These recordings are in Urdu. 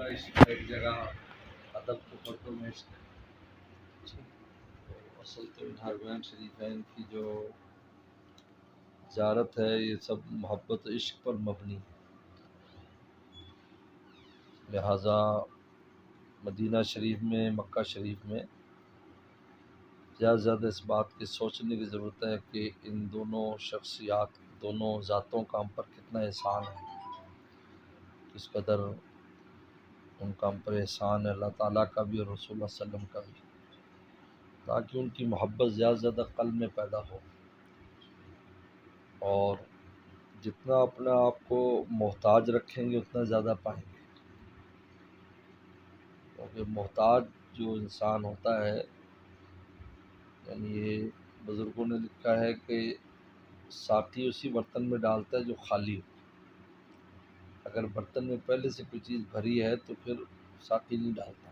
عشق کا ایک جگہ ادب کو پردوں میں عشق، تو اصل تو ان حرمین شریفین کی جو زیارت ہے یہ سب محبت و عشق پر مبنی، لہٰذا مدینہ شریف میں، مکہ شریف میں زیادہ سے زیادہ اس بات کی سوچنے کی ضرورت ہے کہ ان دونوں شخصیات، دونوں ذاتوں کا ہم پر کتنا احسان ہے، کس قدر ان کا ہم پر احسان ہے، اللہ تعالیٰ کا بھی اور رسول اللہ صلی اللہ علیہ وسلم کا بھی، تاکہ ان کی محبت زیادہ سے زیادہ قلب میں پیدا ہو، اور جتنا اپنے آپ کو محتاج رکھیں گے اتنا زیادہ پائیں گے، کیونکہ محتاج جو انسان ہوتا ہے، یعنی یہ بزرگوں نے لکھا ہے کہ ساقی اسی برتن میں ڈالتا ہے جو خالی ہو، اگر برتن میں پہلے سے کوئی چیز بھری ہے تو پھر ساقی نہیں ڈالتا،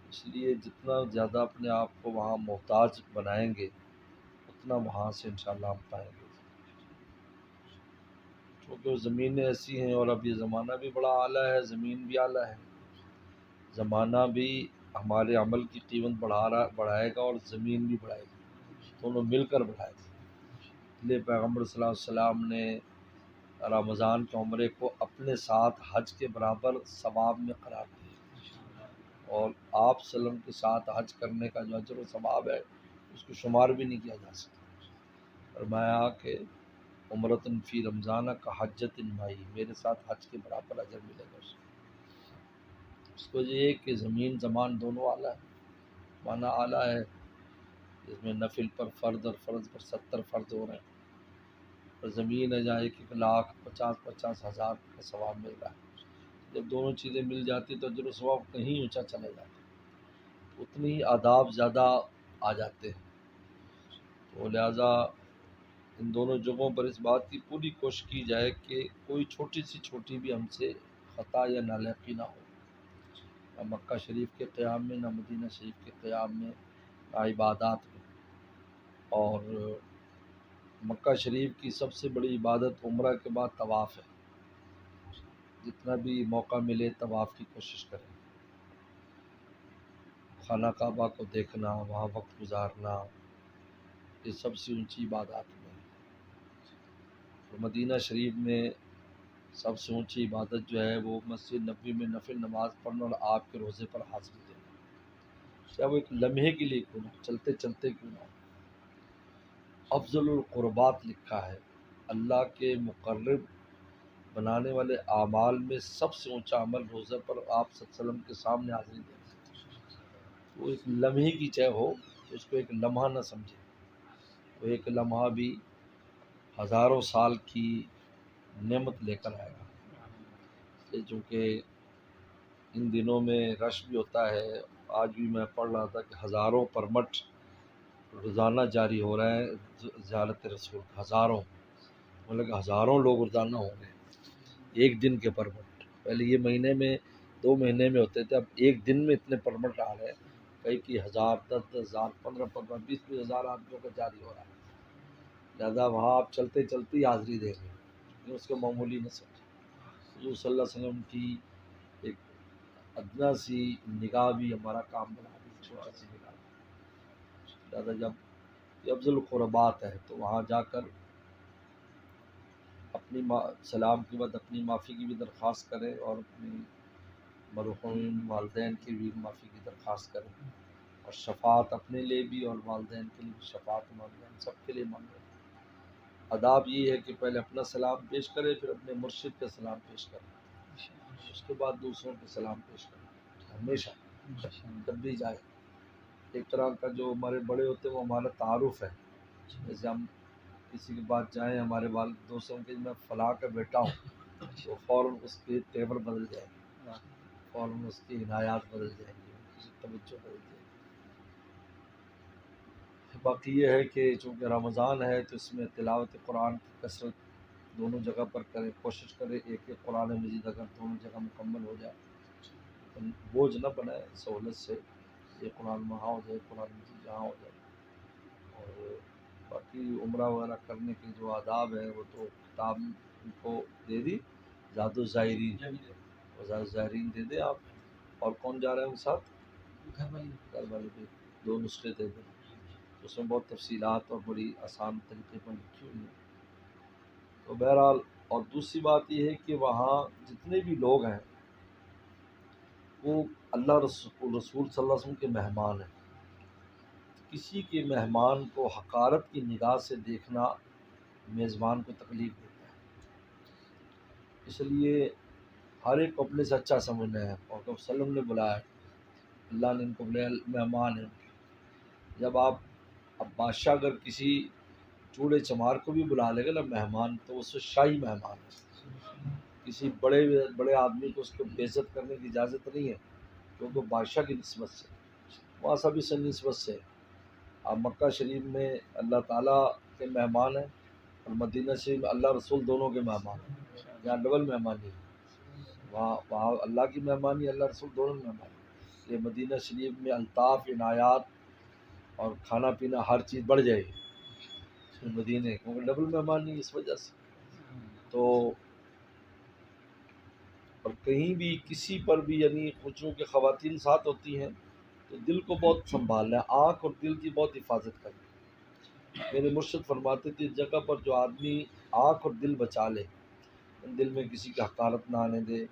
اس لیے جتنا زیادہ اپنے آپ کو وہاں محتاج بنائیں گے اتنا وہاں سے انشاءاللہ ہم پائیں گے، کیونکہ وہ زمینیں ایسی ہیں، اور اب یہ زمانہ بھی بڑا اعلیٰ ہے، زمین بھی اعلیٰ ہے، زمانہ بھی ہمارے عمل کی قیمت بڑھائے گا اور زمین بھی بڑھائے گی، دونوں مل کر بڑھائے گا، اس لیے پیغمبر صلی اللہ علیہ وسلم نے رمضان کے عمرے کو اپنے ساتھ حج کے برابر ثواب میں قرار دیا، اور آپ صلی اللہ علیہ وسلم کے ساتھ حج کرنے کا جو اجر و ثواب ہے اس کو شمار بھی نہیں کیا جا سکتا، فرمایا کہ عمرۃ فی رمضان کا حجۃ معی، میرے ساتھ حج کے برابر اجر ملے گا اس کو، یہ کہ زمین زمان دونوں اعلیٰ ہے، معنی اعلیٰ ہے، جس میں نفل پر فرض اور فرض پر 70 فرض ہو رہے ہیں، اور زمین ہے جہاں 1,50,000 کا ثواب مل رہا ہے، جب دونوں چیزیں مل جاتی تو اجر و ثواب کہیں اونچا چلے جاتا، اتنی ہی آداب زیادہ آ جاتے ہیں، تو لہٰذا ان دونوں جگہوں پر اس بات کی پوری کوشش کی جائے کہ کوئی چھوٹی سی چھوٹی بھی ہم سے خطا یا نالاقی نہ ہو، نہ مکہ شریف کے قیام میں، نہ مدینہ شریف کے قیام میں، نہ عبادات میں، اور مکہ شریف کی سب سے بڑی عبادت عمرہ کے بعد طواف ہے، جتنا بھی موقع ملے طواف کی کوشش کریں، خانہ کعبہ کو دیکھنا، وہاں وقت گزارنا، یہ سب سے اونچی عبادات میں ہے، اور مدینہ شریف میں سب سے اونچی عبادت جو ہے وہ مسجد نبوی میں نفل نماز پڑھنا اور آپ کے روزے پر حاضری دینا، چاہے وہ ایک لمحے کے لیے کیوں نہ، چلتے چلتے کیوں نہ، افضل القربات لکھا ہے، اللہ کے مقرب بنانے والے اعمال میں سب سے اونچا عمل روزہ پر آپ صلی اللہ علیہ وسلم کے سامنے حاضری دینا، وہ ایک لمحے کی چاہے ہو تو اس کو ایک لمحہ نہ سمجھے، وہ ایک لمحہ بھی ہزاروں سال کی نعمت لے کر آئے گا، اس لیے چونکہ ان دنوں میں رش بھی ہوتا ہے، آج بھی میں پڑھ رہا تھا کہ ہزاروں پرمٹ روزانہ جاری ہو رہے ہیں زیارت رسول، ہزاروں، مطلب ہزاروں لوگ روزانہ ہوں گے ایک دن کے پرمٹ، پہلے یہ مہینے میں 2 مہینے میں ہوتے تھے، اب ایک دن میں اتنے پرمٹ آ رہے ہیں، کئی کی 1000 10,000 15 20 ہزار آدمیوں کا جاری ہو رہا ہے، لہٰذا وہاں آپ چلتے چلتے ہی حاضری دیں گے، لیکن اس کو معمولی نہ سمجھیں، حضور صلی اللہ علیہ وسلم کی ایک ادنا سی نگاہ بھی ہمارا کام بنا دی، چھوٹا سی نگاہ، لہٰذا جب یہ افضل القربات ہے تو وہاں جا کر اپنی سلام کے بعد اپنی معافی کی بھی درخواست کریں، اور اپنی مرحوم والدین کی بھی معافی کی درخواست کریں، اور شفاعت اپنے لیے بھی اور والدین کے لیے بھی شفاعت مانگیں، ہم سب کے لیے مانگیں، آداب یہ ہے کہ پہلے اپنا سلام پیش کرے، پھر اپنے مرشد کا سلام پیش کریں، اس کے بعد دوسروں کے سلام پیش کریں، ہمیشہ جب بھی جائے، ایک طرح کا جو ہمارے بڑے ہوتے ہیں وہ ہمارا تعارف ہے، جیسے ہم کسی کے پاس جائیں، ہمارے والد دوستوں کے میں فلاں کا بیٹا ہوں تو فوراً اس کے تیور بدل جائیں گے، فوراً اس کی عنایات بدل جائیں گی، اس کی توجہ بدل جائے گی، باقی یہ ہے کہ چونکہ رمضان ہے تو اس میں تلاوت قرآن کی کثرت دونوں جگہ پر کرے، کوشش کرے ایک ایک قرآن مجید اگر دونوں جگہ مکمل ہو جائے، بوجھ نہ بنائے، سہولت سے یہ قرآن وہاں ہو جائے، قرآن مجید جہاں ہو جائے، اور باقی عمرہ وغیرہ کرنے کے جو آداب ہیں وہ تو کتاب کو دے دی، زاد الزائرین زائرین دے دیں آپ. اور کون جا رہے ہیں ان کے ساتھ؟ گھر والے بھی 2 نسخے دے دیں. اس میں بہت تفصیلات اور بڑی آسان طریقے پر لکھی ہوئی ہیں. تو بہرحال، اور دوسری بات یہ ہے کہ وہاں جتنے بھی لوگ ہیں وہ اللہ رسول صلی اللہ علیہ وسلم کے مہمان ہیں. کسی کے مہمان کو حقارت کی نگاہ سے دیکھنا میزبان کو تکلیف دیتا ہے. اس لیے ہر ایک کو اپنے سے اچھا سمجھنا ہے. اور صلی اللہ علیہ وسلم نے بلایا، اللہ نے ان کو بلایا، مہمان ہیں. جب اب بادشاہ اگر کسی چوڑے چمار کو بھی بلا لے گا نا مہمان، تو اس سے شاہی مہمان ہے. کسی بڑے آدمی کو اس کو بے عزت کرنے کی اجازت نہیں ہے، کیونکہ بادشاہ کی نسبت سے، وہاں سبھی سے نسبت سے. اب مکہ شریف میں اللہ تعالیٰ کے مہمان ہیں، اور مدینہ شریف اللہ رسول دونوں کے مہمان ہیں. یہاں ڈبل مہمانی ہے. وہاں اللہ کی مہمانی، اللہ رسول دونوں کی مہمانی. یہ مدینہ شریف میں الطاف، عنایات اور کھانا پینا ہر چیز بڑھ جائے گی مدینے، کیونکہ ڈبل مہمانی اس وجہ سے. تو اور کہیں بھی کسی پر بھی، یعنی خوشیوں کے خواتین ساتھ ہوتی ہیں تو دل کو بہت سنبھالنا ہے، آنکھ اور دل کی بہت حفاظت کرنی. میرے مرشد فرماتے تھے، اس جگہ پر جو آدمی آنکھ اور دل بچا لے، دل میں کسی کی حقارت نہ آنے دے،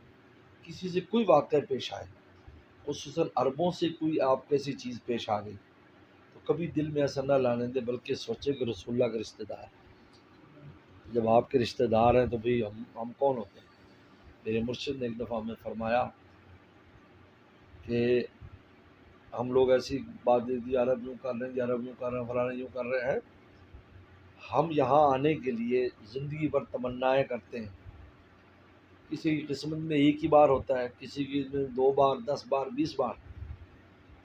کسی سے کوئی واقعہ پیش آئے، خصوصاً عربوں سے کوئی آپ کیسی چیز پیش آ گئی، تو کبھی دل میں ایسا نہ لانے دے، بلکہ سوچے کہ رسول اللہ کے رشتہ دار. جب آپ کے رشتہ دار ہیں تو بھئی ہم کون ہوتے ہیں؟ میرے مرشد نے ایک دفعہ ہمیں فرمایا کہ ہم لوگ ایسی بات دے دی، عرب یوں کر رہے ہیں، عرب یوں کر رہے ہیں، فلانے یوں کر رہے ہیں. ہم یہاں آنے کے لیے زندگی بھر تمنائیں کرتے ہیں. کسی کی قسمت میں ایک ہی بار ہوتا ہے، کسی کی میں 2 بار، 10 بار، 20 بار.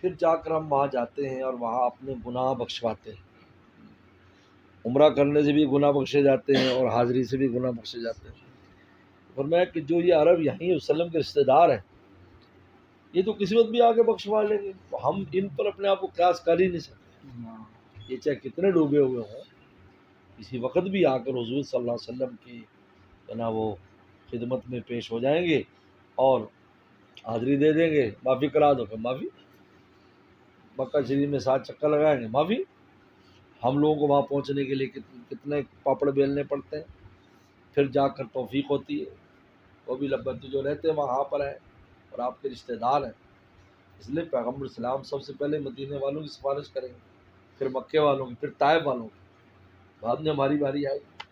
پھر جا کر ہم وہاں جاتے ہیں اور وہاں اپنے گناہ بخشواتے ہیں. عمرہ کرنے سے بھی گناہ بخشے جاتے ہیں اور حاضری سے بھی گناہ بخشے جاتے ہیں. فرمایا کہ جو یہ عرب یہیں وسلم کے رشتہ دار ہیں، یہ تو قسمت بھی آگے بخشوا لیں گے. تو ہم ان پر اپنے آپ کو قیاس کر ہی نہیں سکتے. یہ چاہے کتنے ڈوبے ہوئے ہوں، کسی وقت بھی آ کر حضور صلی اللہ علیہ وسلم کی وہ خدمت میں پیش ہو جائیں گے اور حاضری دے دیں گے. معافی کرا دو کہ معافی. مکہ شریف میں 7 چکر لگائیں گے، معافی. ہم لوگوں کو وہاں پہنچنے کے لیے کتنے پاپڑ بیلنے پڑتے ہیں، پھر جا کر توفیق ہوتی ہے. وہ بھی لبت جو رہتے ہیں وہاں پر ہیں اور آپ کے رشتہ دار ہیں. اس لیے پیغمبر اسلام سب سے پہلے مدینے والوں کی سفارش کریں گے، پھر مکے والوں کی، پھر طائف والوں کی، بعد میں ہماری باری آئے گی.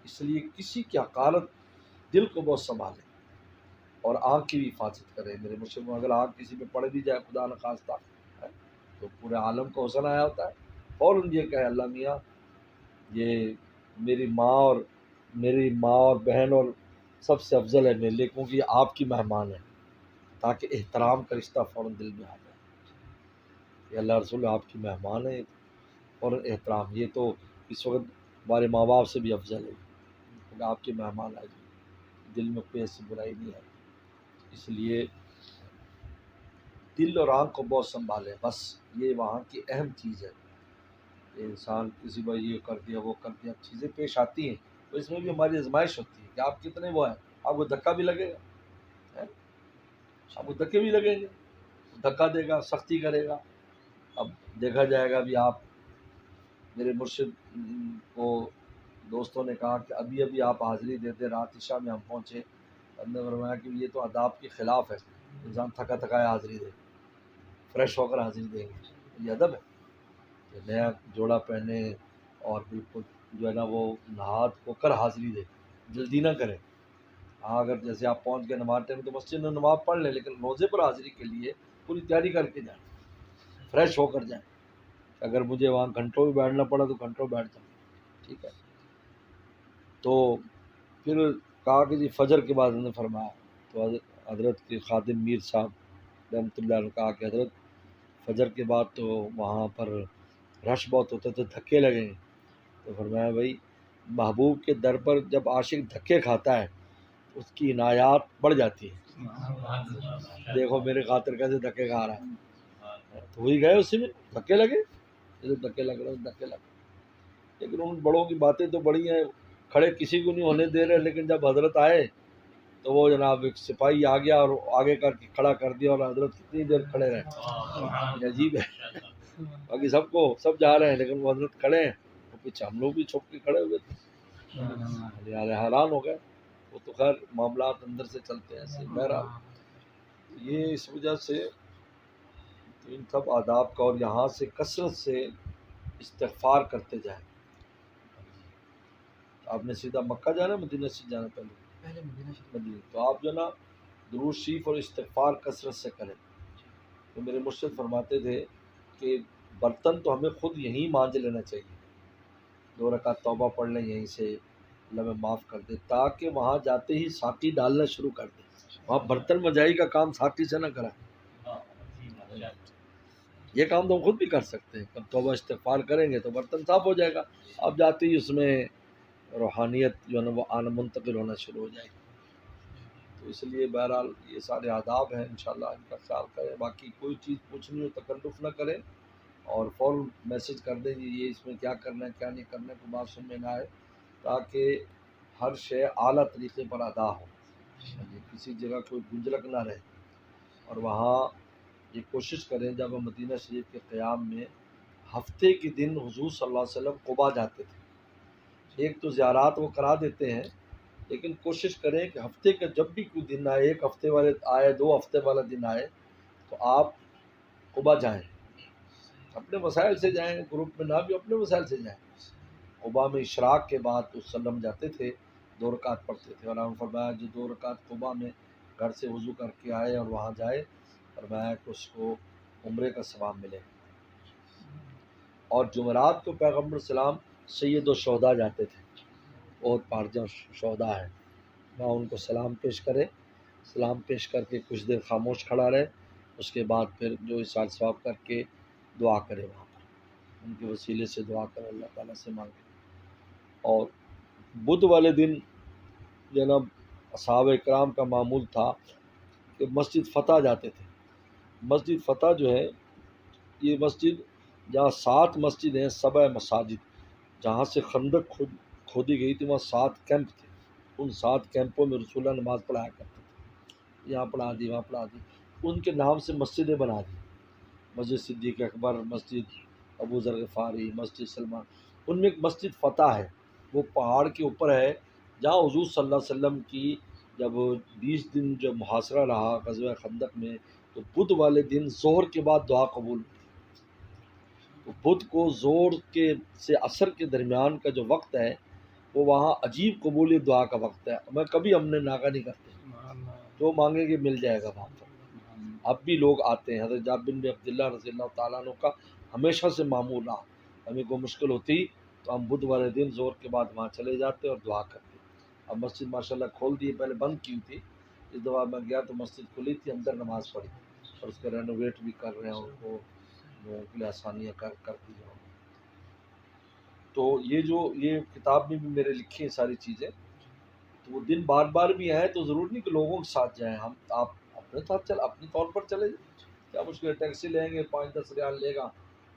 اس لیے کسی کی حقارت، دل کو بہت سنبھالیں اور آنکھ کی بھی حفاظت کریں. میرے مرشد میں اگر آنکھ کسی پہ پڑ بھی جائے خدا نخواستہ تو پورے عالم کو حسن آیا ہوتا ہے. فوراً یہ کہے اللہ میاں یہ میری ماں اور بہن اور سب سے افضل ہے میرے لیے، کیونکہ یہ آپ کی مہمان ہے، تاکہ احترام کا رشتہ فوراً دل میں آ جائے کہ اللہ رسول آپ کی مہمان ہے، فوراً احترام. یہ تو اس وقت ہمارے ماں باپ سے بھی افضل ہے کہ آپ کے مہمان آئے، دل میں کوئی ایسی برائی نہیں آئی. اس لیے دل اور آنکھ کو بہت سنبھالے. بس یہ وہاں کی اہم چیز ہے. انسان کسی بار یہ کر دیا وہ کر دیا، چیزیں پیش آتی ہیں تو اس میں بھی ہماری آزمائش ہوتی ہے کہ آپ کتنے وہ ہیں. آپ کو دھکا بھی لگے گا، آپ کو دھکے بھی لگیں گے، دھکا دے گا، سختی کرے گا. اب دیکھا جائے گا. بھی آپ میرے مرشد کو دوستوں نے کہا کہ ابھی آپ حاضری دیتے، رات عشاء میں ہم پہنچے. ہم نے فرمایا کہ یہ تو آداب کے خلاف ہے، انسان تھکا تھکایا حاضری دے، فریش ہو کر حاضری دیں گے. یہ ادب ہے کہ نیا جوڑا پہنے اور بالکل جو ہے نا وہ نہا دھو کر حاضری دے، جلدی نہ کرے. ہاں اگر جیسے آپ پہنچ گئے نماز ٹائم تو مسجد میں نماز پڑھ لیں، لیکن روزے پر حاضری کے لیے پوری تیاری کر کے جائیں، فریش ہو کر جائیں. اگر مجھے وہاں گھنٹوں بھی بیٹھنا پڑا تو گھنٹوں بیٹھ جاؤں، ٹھیک ہے. تو پھر کہا کہ جی فجر کے بعد انہوں نے فرمایا، تو حضرت کے خادم میر صاحب رحمۃ اللہ نے کہا کہ حضرت فجر کے بعد تو وہاں پر رش بہت ہوتا ہے تو دھکے لگیں گے. تو فرمایا بھائی محبوب کے در پر جب عاشق دھکے کھاتا ہے اس کی عنایات بڑھ جاتی ہے. دیکھو میرے خاطر کیسے دھکے کھا رہا ہے، تو وہی گئے اسی میں دھکے لگے، دھکے لگ رہے دھکے لگ. لیکن ان بڑوں کی باتیں تو بڑی ہیں، کھڑے کسی کو نہیں ہونے دے رہے، لیکن جب حضرت آئے تو وہ جناب ایک سپاہی آ گیا اور آگے کر کے کھڑا کر دیا، اور حضرت کتنی دیر کھڑے رہے. یہ عجیب ہے، باقی سب جا رہے ہیں لیکن وہ حضرت کھڑے ہیں، اور پیچھے ہم لوگ بھی چھپ کے کھڑے ہوئے تھے، حیران ہو گئے. وہ تو خیر معاملات اندر سے چلتے ہیں ایسے. بہرحال یہ اس وجہ سے ان سب آداب کا، اور یہاں سے کثرت سے استغفار کرتے جائیں. آپ نے سیدھا مکہ جانا، مدینہ سے جانا؟ پہلے مدینہ. تو آپ جو نا درود شریف اور استغفار کثرت سے کریں. تو میرے مرشد فرماتے تھے کہ برتن تو ہمیں خود یہیں مانج لینا چاہیے، 2 رکعت توبہ پڑھ لیں یہیں سے، اللہ میں معاف کر دے، تاکہ وہاں جاتے ہی ساقی ڈالنا شروع کر دیں. وہاں برتن مجائی کا کام ساقی سے نہ کرائیں. یہ کام تو ہم خود بھی کر سکتے ہیں. جب توبہ استغفار کریں گے تو برتن صاف ہو جائے گا، اب جاتے ہی اس میں روحانیت جو ہے نا وہ آنا منتقل ہونا شروع ہو جائے گی. تو اس لیے بہرحال یہ سارے آداب ہیں، انشاءاللہ ان کا خیال کریں. باقی کوئی چیز پوچھنی ہو تکلف نہ کریں، اور فوراً میسج کر دیں جی یہ اس میں کیا کرنا ہے کیا نہیں کرنا ہے، کوئی بات سن میں نہ آئے، تاکہ ہر شے اعلیٰ طریقے پر ادا ہو، کسی جگہ کوئی گنجلک نہ رہے. اور وہاں یہ کوشش کریں، جب ہم مدینہ شریف کے قیام میں ہفتے کے دن حضور صلی اللہ علیہ وسلم قباء جاتے تھے. ایک تو زیارات وہ کرا دیتے ہیں، لیکن کوشش کریں کہ ہفتے کا جب بھی کوئی دن آئے، 1 ہفتے والے آئے، 2 ہفتے والا دن آئے، تو آپ قباء جائیں. اپنے وسائل سے جائیں، گروپ میں نہ بھی، اپنے وسائل سے جائیں. قباء میں اشراق کے بعد وسلم جاتے تھے، 2 رکعت پڑھتے تھے. اور ہم فرمایا جو 2 رکعت قباء میں گھر سے وضو کر کے آئے اور وہاں جائے، فرمایا کہ اس کو عمرے کا ثواب ملے. اور جمعرات کو پیغمبر السلام سید الشہداء جاتے تھے، اور پارجاں شہداء ہیں، وہاں ان کو سلام پیش کرے، سلام پیش کر کے کچھ دیر خاموش کھڑا رہے، اس کے بعد پھر جو احسان ثواب کر کے دعا کرے، وہاں پر ان کے وسیلے سے دعا کرے، اللہ تعالیٰ سے مانگے. اور بدھ والے دن جناب اصحاب اکرام کا معمول تھا کہ مسجد فتح جاتے تھے. مسجد فتح جو ہے یہ مسجد جہاں 7 مسجد ہیں، 7 مساجد، جہاں سے خندق کھودی گئی تھی، وہاں 7 کیمپ تھے. ان 7 کیمپوں میں رسول اللہ نماز پڑھایا کرتے تھے، یہاں پڑھا دی وہاں پڑھا دی. ان کے نام سے مسجدیں بنا دی، مسجد صدیق اکبر، مسجد ابو ذر غفاری، مسجد سلمان. ان میں ایک مسجد فتح ہے، وہ پہاڑ کے اوپر ہے، جہاں حضور صلی اللہ علیہ وسلم کی جب 20 دن جب محاصرہ رہا غزوہ خندق میں، تو بدھ والے دن ظہر کے بعد دعا قبول ہوئی. تو بدھ کو زور کے سے عصر کے درمیان کا جو وقت ہے، وہ وہاں عجیب قبول دعا کا وقت ہے. میں کبھی ہم نے ناغہ نہیں کرتے، جو مانگیں گے مل جائے گا وہاں پر. اب بھی لوگ آتے ہیں. حضرت جابر بن عبداللہ رضی اللہ تعالیٰ عنہ کا ہمیشہ سے معمول رہا، ہمیں کوئی مشکل ہوتی تو ہم بدھ والے دن زور کے بعد وہاں چلے جاتے اور دعا کرتے. اب مسجد ماشاءاللہ کھول دی، پہلے بند کی تھی، اس دفعہ میں گیا تو مسجد کھلی تھی، اندر نماز پڑھی، اور اس کو رینوویٹ بھی کر رہے ہیں، اور کو لوگوں کے لیے آسانیاں کر دی جاؤں. تو یہ کتاب میں بھی میرے لکھی ہیں ساری چیزیں. تو وہ دن بار بار بھی آئے تو ضرور نہیں کہ لوگوں کے ساتھ جائیں، آپ اپنے ساتھ اپنے طور پر چلے جائیں. کیا مشکل ہے، ٹیکسی لیں گے، 5-10 ریال لے گا،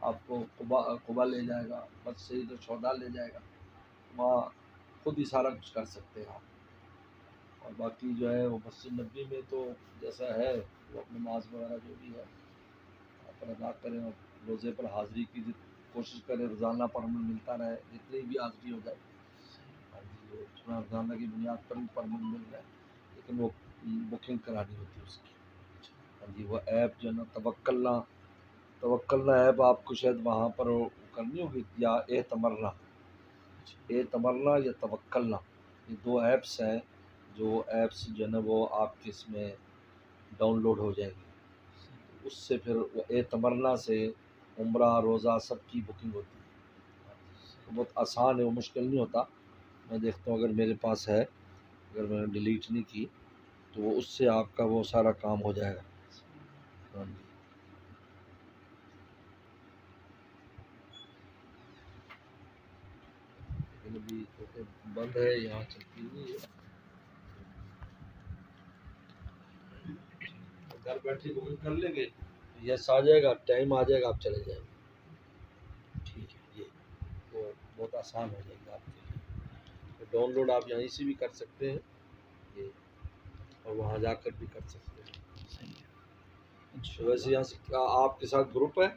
آپ کو قباء لے جائے گا، بس سید الشہداء لے جائے گا، وہاں خود ہی سارا کچھ کر سکتے ہیں آپ. اور باقی جو ہے وہ مسجد نبی میں تو جیسا ہے وہ اپنی نماز وغیرہ جو بھی ہے پر ادا کریں، اور روزے پر حاضری کی کوشش کریں، روزانہ پر ہمیں ملتا رہے، جتنی بھی حاضری ہو جائے. روزانہ کی بنیاد پر بھی پرمنٹ مل رہا ہے، لیکن وہ بکنگ کرانی ہوتی ہے اس کی. ہاں جی، وہ ایپ جو ہے نا توکلنا ایپ آپ کو شاید وہاں پر کرنی ہوگی، یا اعتمرنا یا توکلنا، یہ 2 ایپس ہیں. جو ایپس جو ہے نا وہ آپ کے اس میں ڈاؤن لوڈ ہو جائیں گے، اس سے پھر وہ اعتمرنا سے عمرہ روزہ سب کی بکنگ ہوتی ہے. بہت آسان ہے، وہ مشکل نہیں ہوتا. میں دیکھتا ہوں اگر میرے پاس ہے، اگر میں نے ڈیلیٹ نہیں کی تو وہ اس سے آپ کا وہ سارا کام ہو جائے گا. ہاں جی. لیکن ابھی بند ہے، یہاں چلتی نہیں ہے. گھر بیٹھے بکنگ کر لیں گے، یس آ جائے گا، ٹائم آ جائے گا، آپ چلے جائیں گے. ٹھیک ہے، یہ وہ بہت آسان ہو جائے گا آپ کے لیے. ڈاؤن لوڈ آپ یہیں سے بھی کر سکتے ہیں. یہ اور وہاں جا کر بھی کر سکتے ہیں. صحیح ہے. تو ویسے یہاں سے کیا آپ کے ساتھ گروپ ہے؟